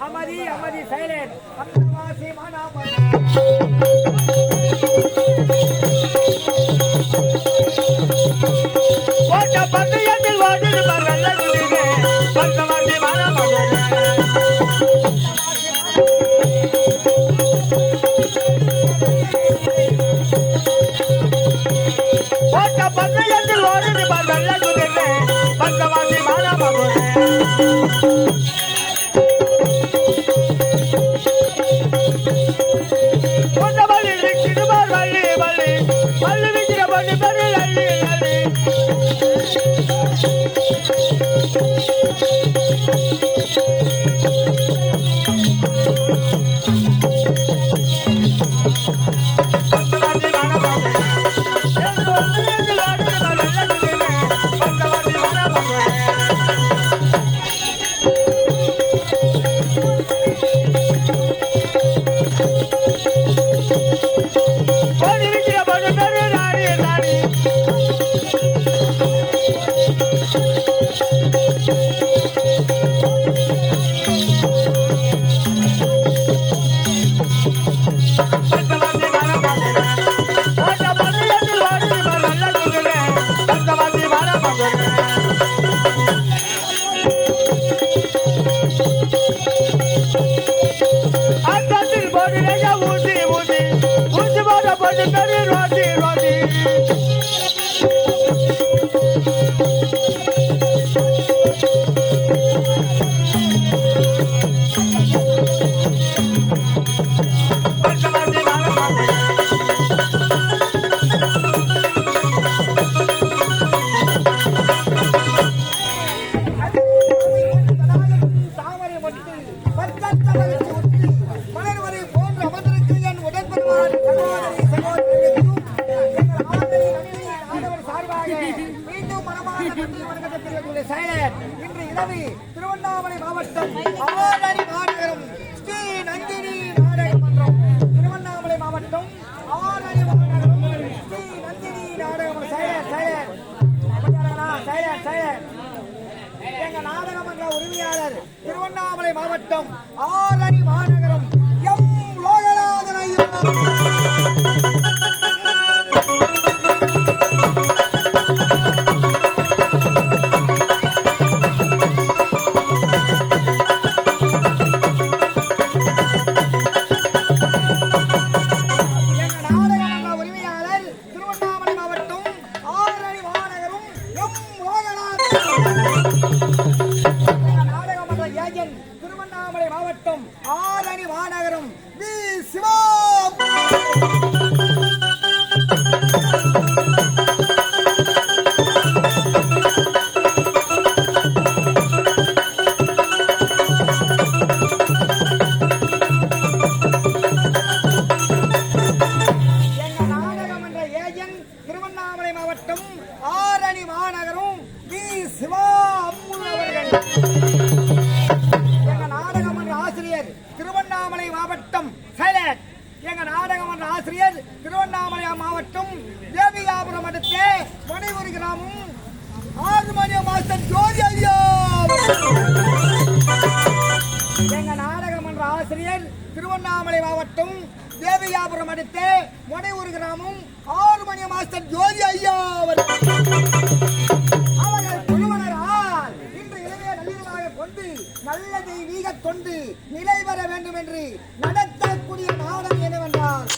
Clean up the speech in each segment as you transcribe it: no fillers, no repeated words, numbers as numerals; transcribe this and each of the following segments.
அமதி அமதி silent பந்தயத்தில் ஓடுது பந்தவாசி மாணவர்கள் திருவண்ணாமலை மாவட்டம் ஆரணி மாநகரம் ஸ்ரீ நந்தினி நாடக மன்றம் திருவண்ணாமலை மாவட்டம் ஆரணி மாநகரம் ஸ்ரீ நந்தினி நாடக எங்க நாடக மன்ற உரிமையாளர் திருவண்ணாமலை மாவட்டம் ஆரணி மாநகரம் எம் லோகநாதன் ஐயா திருவண்ணாமலை மாவட்டம் ஆரணி மாநகரம் வி சிவா எங்க நாடகம் என்ற ஏஜென்ட் திருவண்ணாமலை மாவட்டம் ஆரணி மாநகரம் வி சிவா அவர்கள் திருவண்ணாமலை மாவட்டம் எங்க நாடகம் என்ற ஆசிரியர் திருவண்ணாமலை மாவட்டம் தேவியாபுரம் அடுத்த மணிபுரி கிராமம் ஆறுமணி மாஸ்டர் ஜோதி ஐயா. எங்க நாடகமன்ற ஆசிரியர் திருவண்ணாமலை மாவட்டம் தேவியாபுரம் அடுத்த மணிபுரி கிராமம் ஆறுமணி மாஸ்டர் ஜோதி ஐயா அவர்கள் குழுவனரால் இன்று இளைய நல்லிடமாக கொண்டு நல்ல தெய்வீக தொண்டு நிலை பெற வேண்டும் என்று நடத்தக்கூடிய நாடகம் என்னவென்றால்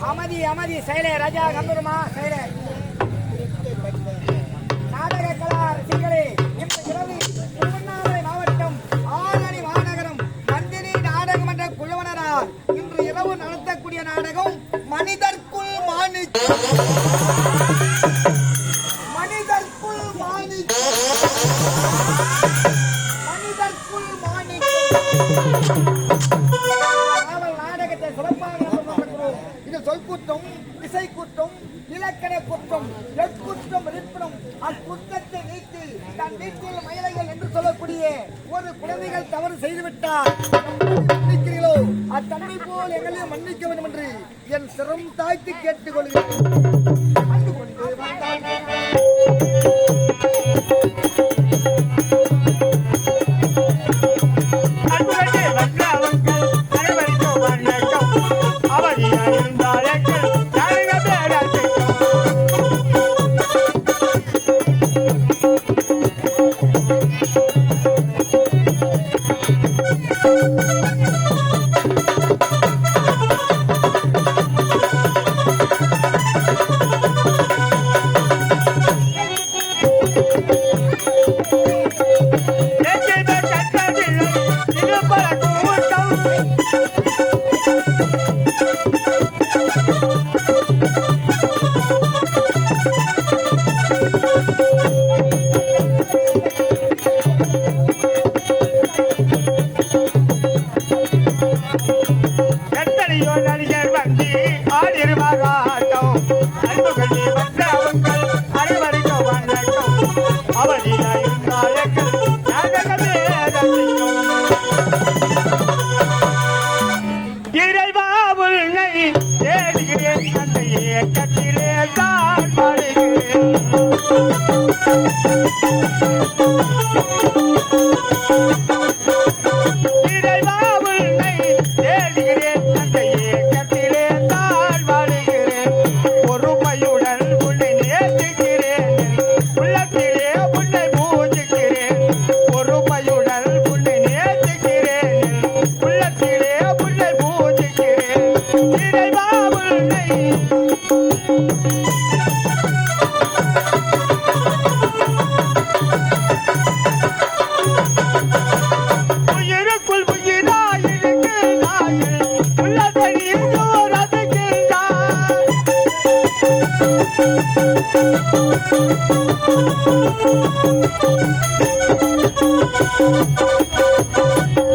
அமைதி அமைதி செயலே ராஜா கம்பருமா செயலே நாடக கலா ரசிகர்களே, இன்று இரவு திருவண்ணாமலை மாவட்டம் ஆரணி மாநகரம் நந்தினி நாடகமன்ற குழுவினரால் இன்று இரவு நடத்தக்கூடிய நாடகம் மனிதர்க்குள் மாணிக்கம். மனிதர்க்குள் மாணிக்கம். மனிதர்க்குள் மாணிக்கம் நாடகத்தை சிறப்பாக இது சொல்குற்றம், இசை குற்றம், இலக்கண குற்றம், எட்குற்றம் இருப்பினும் அக்குற்றத்தை நீக்கி தன் வீட்டில் மயிலைகள் என்று சொல்லக்கூடிய ஒரு குழந்தைகள் தவறு செய்துவிட்டார் மன்னிக்கிறீர்களோ அத்தன்மை போல் எங்களையும் மன்னிக்க வேண்டும் என்று என் சிரம் தாய்த்து கேட்டுக் கொள்கிறேன்.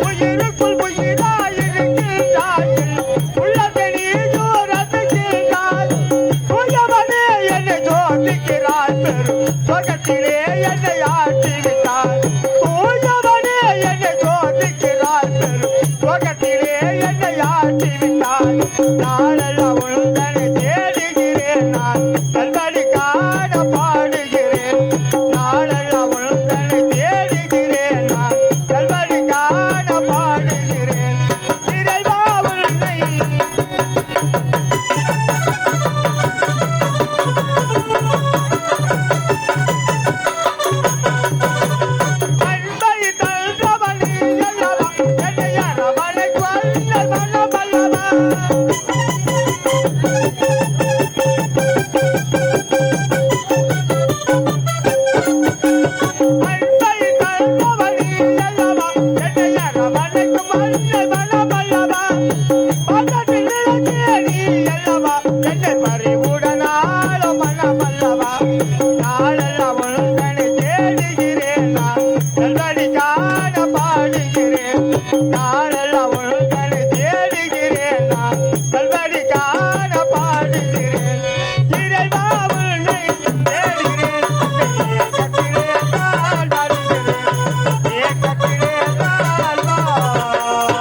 உயிருக்குள் உயிராயிருக்கின்றாய் உள்ளத்தை நீ ஜோரத்துக்கின்றாய் உயவனே என்னை ஜோதிக்கிறாய் பெரும் சொர்க்கத்தில்